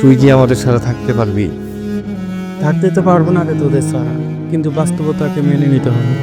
তুই কি আমাদের সাথে থাকতে পারবি? থাকতে তো পারবো না রে তোদের ছাড়া, কিন্তু বাস্তবতাকে মেনে নিতে হবে।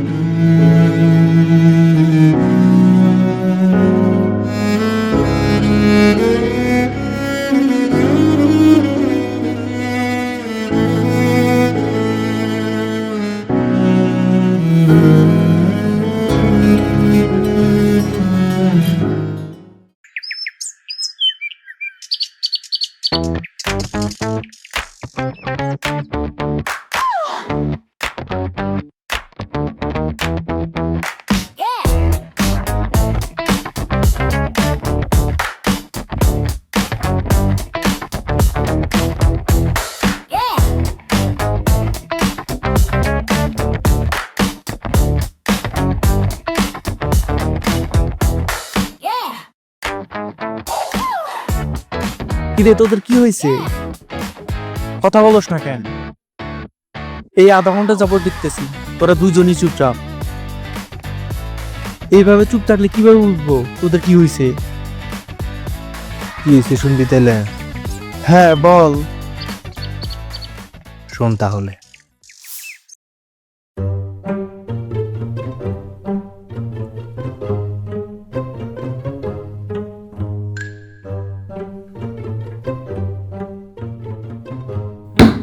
কিরে, তোদের কি হয়েছে? কথা বলস না কেন? এই আধা ঘন্টা যাবত দেখতেছি তোরা দুজনই চুপচাপ। এইভাবে চুপ থাকলে কিভাবে বুঝবো তোদের কি হয়েছে? কি হয়েছে শুনবি তাহলে? হ্যাঁ বল। শোন তাহলে।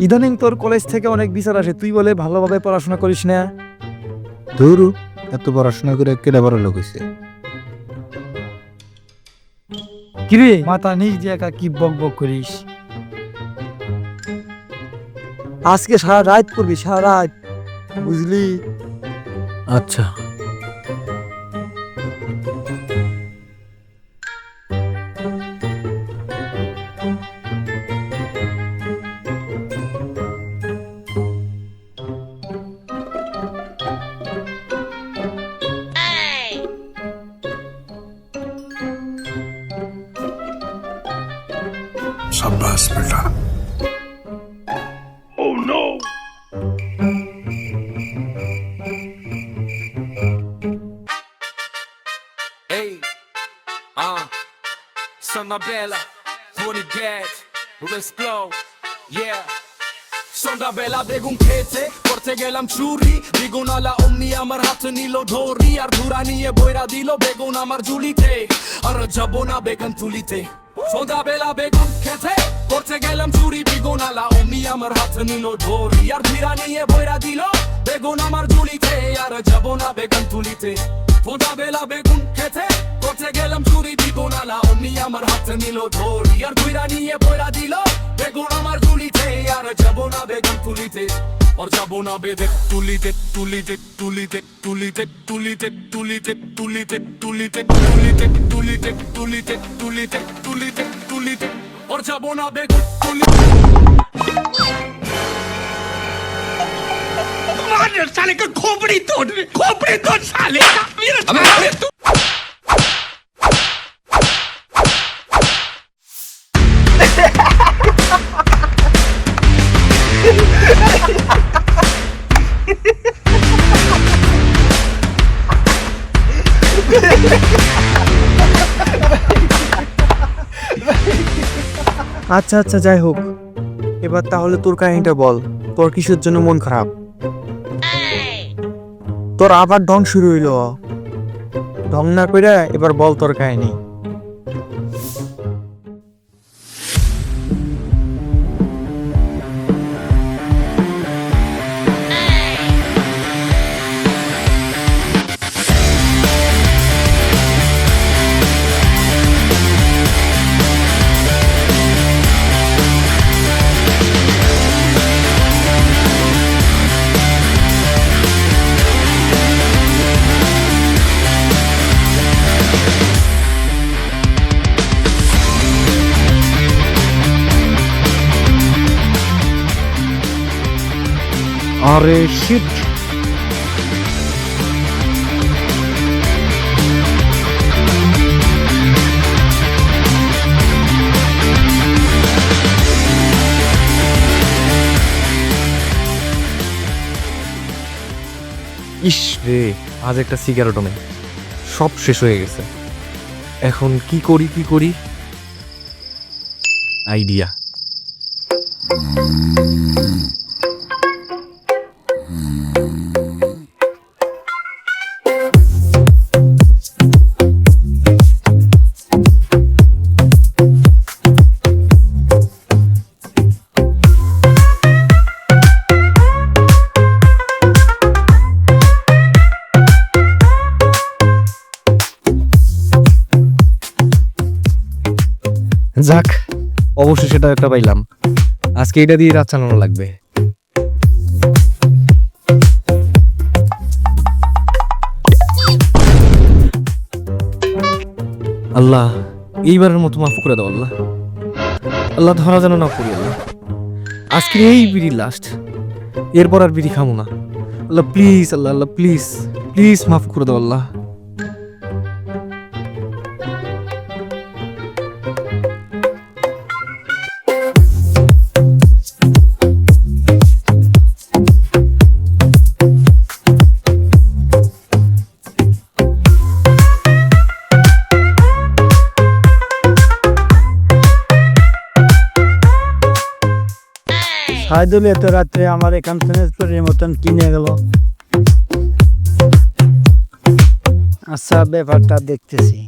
ইদানিং তোর কলেজ থেকে অনেক বিচার আসে, তুই বলে ভালোভাবে পড়াশোনা করিস না। ধরু, এত পড়াশোনা করে কেডা বড় লোক হয়েছে? কিরে মাথা নিচ দিয়ে একা কি বক বক করিস? আজকে সারা রাত করবি, সারা রাত, বুঝলি? আচ্ছা। शाबाश बेटा। Hey, Sonna Bella, Bonnet, Let's go, yeah. সন্ধ্যাবেলা বেগুন খেতে করতে গেলাম চুরি, বেগুন আলা অমনি আমার হাতে নিল ধরি, আর ধুরা নিয়ে বইরা দিল বেগুন আমার ঝুলিতে, আর যাবো না বেগুন তুলিতে। সন্ধ্যাবেলা বেগুন খেতে করতে গেলাম চুরি, বেগুন আলা অমনি আমার হাতে নিল ধরি, আর ধুরা নিয়ে বইরা দিল বেগুন আমার ঝুলিতে, আর যাবো না বেগুন তুলিতে। সন্ধ্যাবেলা বেগুন খেতে করতে গেলাম চুরি, বেগুন আলা অমনি আমার হাতে নিল ধরি, আর ধুরা নিয়ে বইরা দিল বেগুন আমার ঝুলিতে, আর যাবো না বেগুন তুলিতে। আর যাবো না বেগুন তুলিতে তুলিতে তুলিতে তুলিতে তুলিতে তুলিতে তুলিতে তুলিতে তুলিতে তুলিতে তুলিতে তুলিতে তুলিতে তুলিতে আর যাবো না বেগুন তুলিতে। मार साले का खोपड़ी तोड़ साले का मेरा साले तू। আচ্ছা আচ্ছা, যাই হোক, এবার তাহলে তোর কাহিনীটা বল। তোর কিসের জন্য মন খারাপ? তোর আবার ঢং শুরু হইল। ঢং না কইরা এবার বল তোর কাহিনী। আরে শিট! ইস রে, আজ একটা সিগারেটও নেই, সব শেষ হয়ে গেছে। এখন কি করি? আইডিয়া! যাক, অবশ্যই সেটা একটা পাইলাম। আজকে এটা দিয়ে রাত চালানো লাগবে। আল্লাহ, এইবারের মতো মাফ করে দাও আল্লাহ। আল্লাহ, ধরা যেন না করি আল্লাহ। আজকে এই বিড়ি লাস্ট, এরপর আর বিড়ি খামো না Allah. Please Allah, Allah please please মাফ করে দাও আল্লাহ। সাইদুল এত রাত্রে আমার এখান থেকে মতন কিনে গেল। আচ্ছা, ব্যাপারটা দেখতেছি।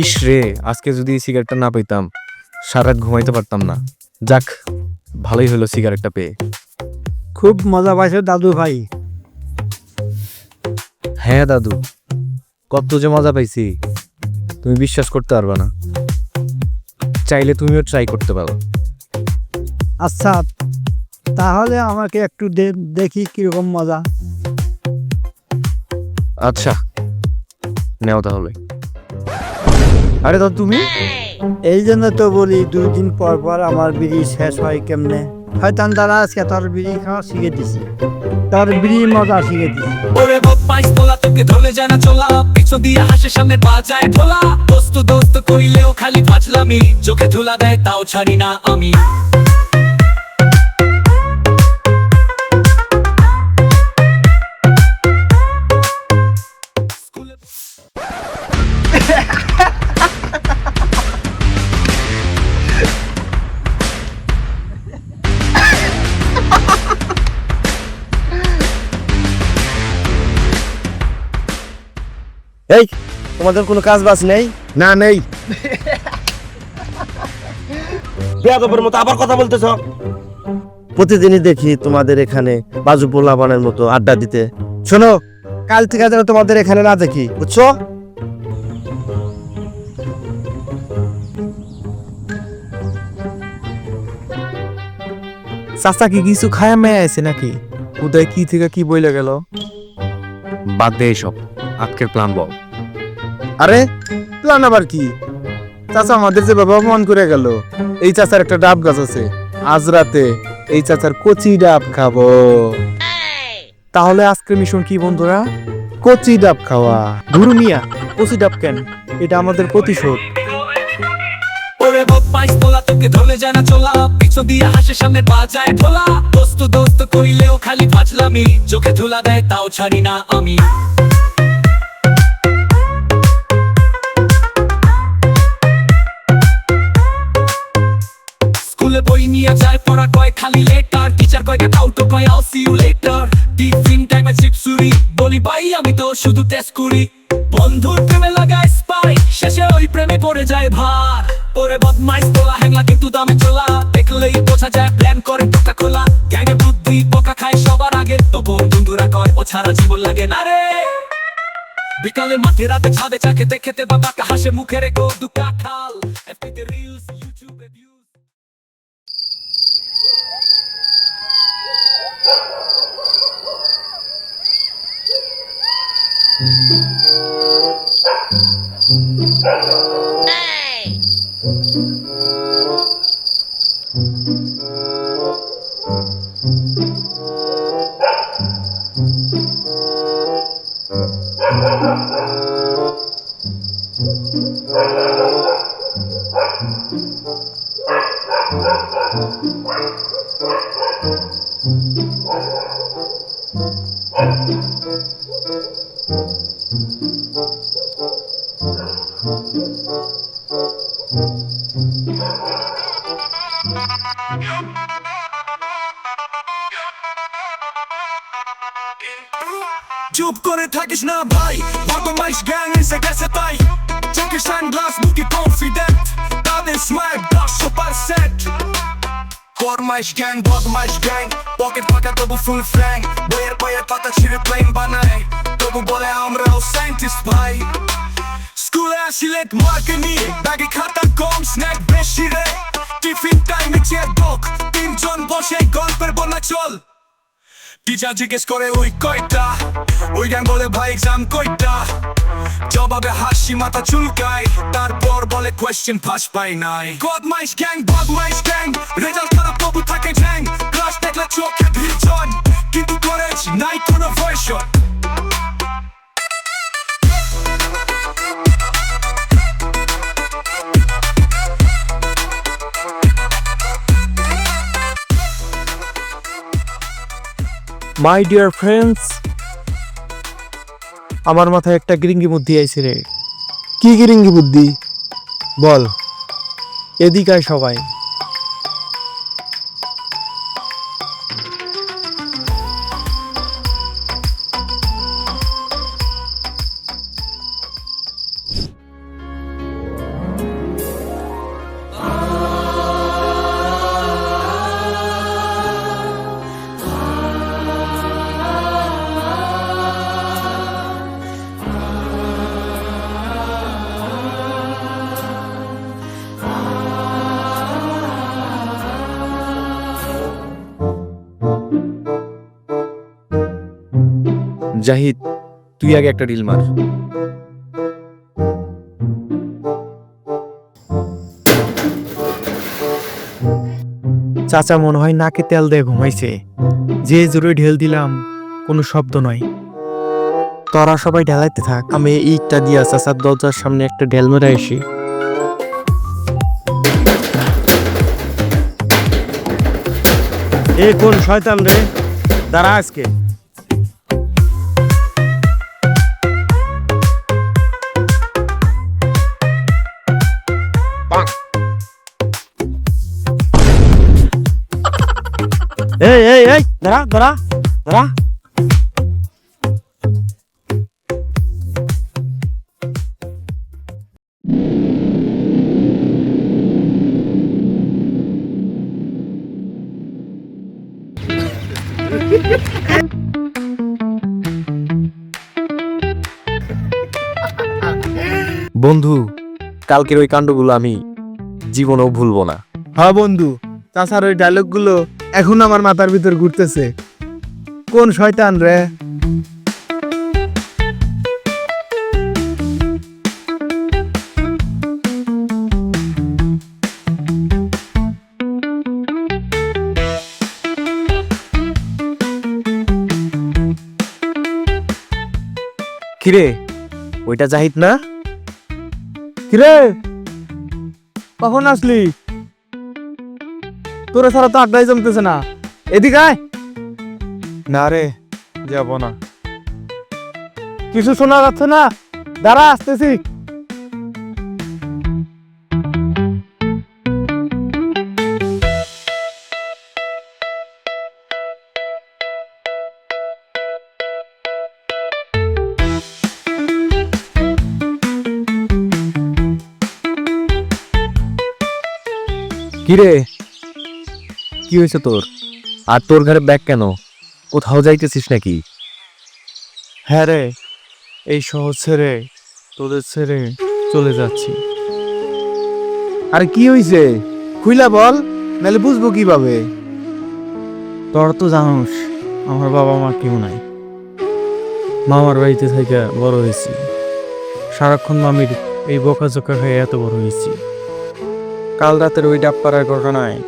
ইস রে, আজকে যদি সিগারেটটা না পেতাম সারা রাত ঘুমাইতে পারতাম না। যাক, ভালোই হলো সিগারেটটা পেয়ে। খুব মজা পাইছো দাদু ভাই। হ্যাঁ দাদু, কত যে মজা পাইছি তুমি বিশ্বাস করতে পারবে না। চাইলে তুমিও ট্রাই করতে পারো। আচ্ছা, তাহলে আমাকে একটু দেখি কিরকম মজা। আচ্ছা, নেও তাহলে। আরে দাদু, তুমি এই জন্য তো বলি 2 দিন পর পর আমার বিড়ি শেষ হয় কেমনে। হয়তো তারা আজকে তোর বিড়ি খাওয়া শিখে দিছি, তোর বিড়ির মজা শিখে দিছি। ওরে বদমাইশ তোলা তোকে ধরে যায় না চলা, পিছু দিয়ে হাসে সামনে পা যায় ঢোলা, দোস্ত দোস্ত কইলেও খালি ফাজলামি, চোখে ধুলা দেয় তাও ছাড়ি না আমি। এই, তোমাদের কোনো কাজ বাজ নেই? না নেই। বেয়াদবের মতো আবার কথা বলতেছ। প্রতিদিনই দেখি তোমাদের এখানে বাজু পোলাপানের মতো আড্ডা দিতে। শোনো, কাল থেকে যেন তোমাদের এখানে না দেখি, বুঝছো? চাচা কি কিছু খায়া মেয়ে আছে নাকি? উদয় কি থেকে কি বইলে গেল? বাদ দে এসব, আজকের প্ল্যান বল। আরে প্ল্যান আবার কি? চাচা আমাদের যে বাবা মন করে গেল, এই চাচার একটা ডাব গাছ আছে, আজ রাতে এই চাচার কচি ডাব খাবো। তাহলে আজকের মিশন কি বন্ধুরা? কচি ডাব খাওয়া। গুরু মিয়া, কচি ডাব কেন? এটা আমাদের প্রতিশোধ। ওরে বদমাইশ তোলা তোকে ধরে যায় না চলা, পিছু দিয়ে হাসে সামনে পা যায় ঢোলা, দোস্ত দোস্ত কইলেও খালি ফাজলামি, চোখে ধুলা দেয় তাও ছাড়ি না আমি। স্কুলে বই নিয়ে যায় পড়া কয় খালি লেটার, টিচার কয় গেট আউট কয় আল সি ইউ লেটার, টিফিন টাইমে চিপসুরি বলি ভাই আমি তো শুধু টেস্ট করি, বন্ধুর প্রেমে লাগায় স্পাই, শেষে ওই প্রেমে পড়ে যায় ভার। ওরে বদমাইশ তোলা হ্যাংলা কিন্তু দামে চলা, দেখলেই বোঝা যায় প্ল্যান করে টোকা খোলা, গ্যাংয়ে বুদ্ধি বোকা খায় সবার আগে, তো বন্ধুরা কয় ও ছাড়া জীবন লাগে না রে। বিকালে মাঠে রাতে ছাদে চা খেতে খেতে বাবাকে হাসে মুখে রেখো দুকা খাল, এফবিতে রিলস ইউটিউবে ভিউজ। চুপ করে থাকিস না ভাই, বদমাইশ গ্যাং এসে গেছে তাই। চোখে সানগ্লাস, মুখে কনফিডেন্ট, তাদের স্মাইল 100%। বদমাইশ গ্যাং, বদমাইশ গ্যাং, পকেট ফাঁকা তবু ফুল ফ্র্যাঙ্ক। বইয়ের বইয়ের পাতা ছিঁড়ে প্লেন বানায়, তবু বলে আমরাও সায়েন্টিস্ট ভাই। স্কুলে আসি লেট মার্কে নিয়ে, ব্যাগে খাতা কম, স্ন্যাক বেশি রে। টিফিন টাইমে চেয়ার বক, তিনজন বসে গল্পের বন্যা চল। টিচার জিজ্ঞেস করে ওই কয়টা, ওই গ্যাং বলে ভাই এক্সাম কয়টা। জবাবে হাসি মাথা চুলকায়, তারপর বলে কোয়েশ্চেন ফাঁস পাই নাই। বদমাইশ গ্যাং, বদমাইশ গ্যাং, রেজাল্ট খারাপ তবু থাকে জ্যাং। ক্লাস দেখলে চোখে ভিড় জন, কিন্তু করেছি নাই কোনো ভয়সন। মাই ডিয়ার ফ্রেন্ডস, আমার মাথায় একটা গিরিঙ্গি বুদ্ধি আইছে রে। কি গিরিঙ্গি বুদ্ধি বল। এদিকায় সবাই। জাহিদ, তুই আগে একটা রিল মার। চাচা মনে হয় নাকে তেল দিয়ে ঘুমাইছে। যে জোরে ঢেল দিলাম, কোনো শব্দ নয়। তোরা সবাই ঢেলাইতে থাক, আমি ইটটা দিয়া চাচার দরজার সামনে একটা ঢেল মেরে আসি। এ কোন শয়তান রে, দাঁড়া আজকে। এই এই এই, দাঁড়া দাঁড়া দাঁড়া। বন্ধু, কালকের ওই কাণ্ডগুলো আমি জীবনেও ভুলবো না। হ্যাঁ বন্ধু, চাচার ওই ডায়লগ গুলো এখন আমার মাথার ভিতর ঘুরতেছে। কোন শয়তান রে। কিরে, ওইটা জাহিদ না? কিরে, কখন আসলি? তোরা ছাড়া তো আড্ডাই জমতেছে না। এদিকে আয়। না রে, যাব না। কিছু শোনা যাচ্ছে না, দাঁড়া আসতেছি। কিরে, কি হয়েছে তোর? আর তোর ঘরে ব্যাগ কেন? কোথাও যাইতেছিস নাকি? হ্যাঁ রে, এই শহর ছেড়ে, তোদের ছেড়ে চলে যাচ্ছি। আরে কি হইছে, খুইলা বল, নাহলে বুঝবো কিভাবে। তোর তো জানোস আমার বাবা মা কেউ নাই। মামার বাড়িতে থেকে বড় হয়েছি। সারাক্ষণ মামির এই বকাঝকা খেয়ে এত বড় হয়েছি। কাল রাতের ওই ডাবপাড়ার ঘটনায়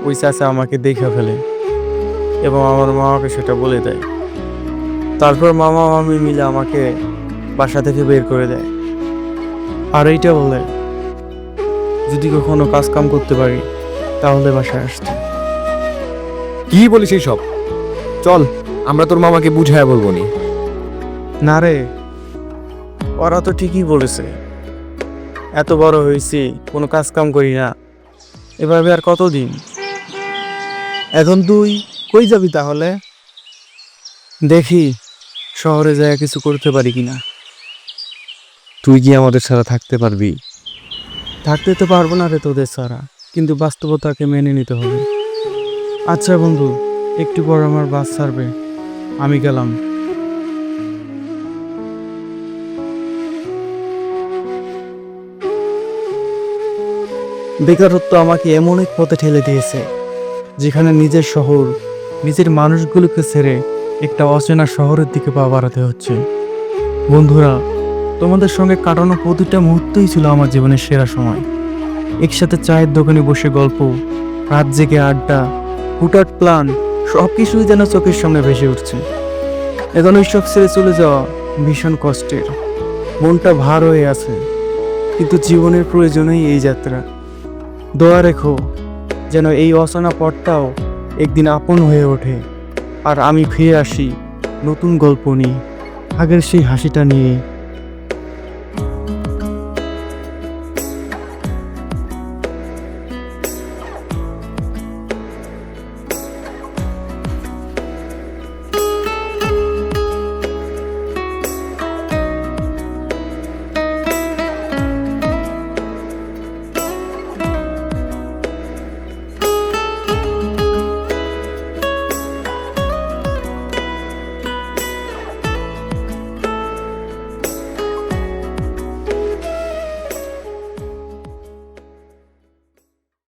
ওই চাচা আমাকে দেখে ফেলে এবং আমার মামাকে সেটা বলে দেয়। তারপর মামা মামি মিলে আমাকে বাসা থেকে বের করে দেয়। আর এইটা বলে যদি কখনো কাজ কাম করতে পারি তাহলে বাসায় আসতে। কি বলিস এই সব? চল, আমরা তোর মামাকে বুঝায় বলবো নি। না রে, ওরা তো ঠিকই বলেছে। এত বড় হয়েছি, কোনো কাজ কাম করি না, এভাবে আর কতদিন? এখন তুই কই যাবি তাহলে? দেখি শহরে যায় কিছু করতে পারি কিনা। তুই কি আমাদের ছাড়া থাকতে পারবি? থাকতে তো পারবো না রে তোদের ছাড়া, কিন্তু বাস্তবতাকে মেনে নিতে হবে। আচ্ছা বন্ধু, একটু পর আমার বাস ছাড়বে, আমি গেলাম। বেকারত্ব আমাকে এমন এক পথে ঠেলে দিয়েছে যেখানে নিজের শহর, নিজের মানুষগুলোকে ছেড়ে একটা অচেনা শহরের দিকে পা বাড়াতে হচ্ছে। বন্ধুরা, তোমাদের সঙ্গে কাটানো প্রতিটা মুহূর্তই ছিল আমার জীবনের সেরা সময়। একসাথে চায়ের দোকানে বসে গল্প, রাত জেগে আড্ডা, হুটহাট প্ল্যান, সব কিছুই যেন চোখের সামনে ভেসে উঠছে। এখন ওইসব ছেড়ে চলে যাওয়া ভীষণ কষ্টের, মনটা ভার হয়ে আছে, কিন্তু জীবনের প্রয়োজনেই এই যাত্রা। দোয়া রেখো যেন এই অচেনা পথটাও একদিন আপন হয়ে ওঠে, আর আমি ফিরে আসি নতুন গল্প নিয়ে, আগের সেই হাসিটা নিয়ে।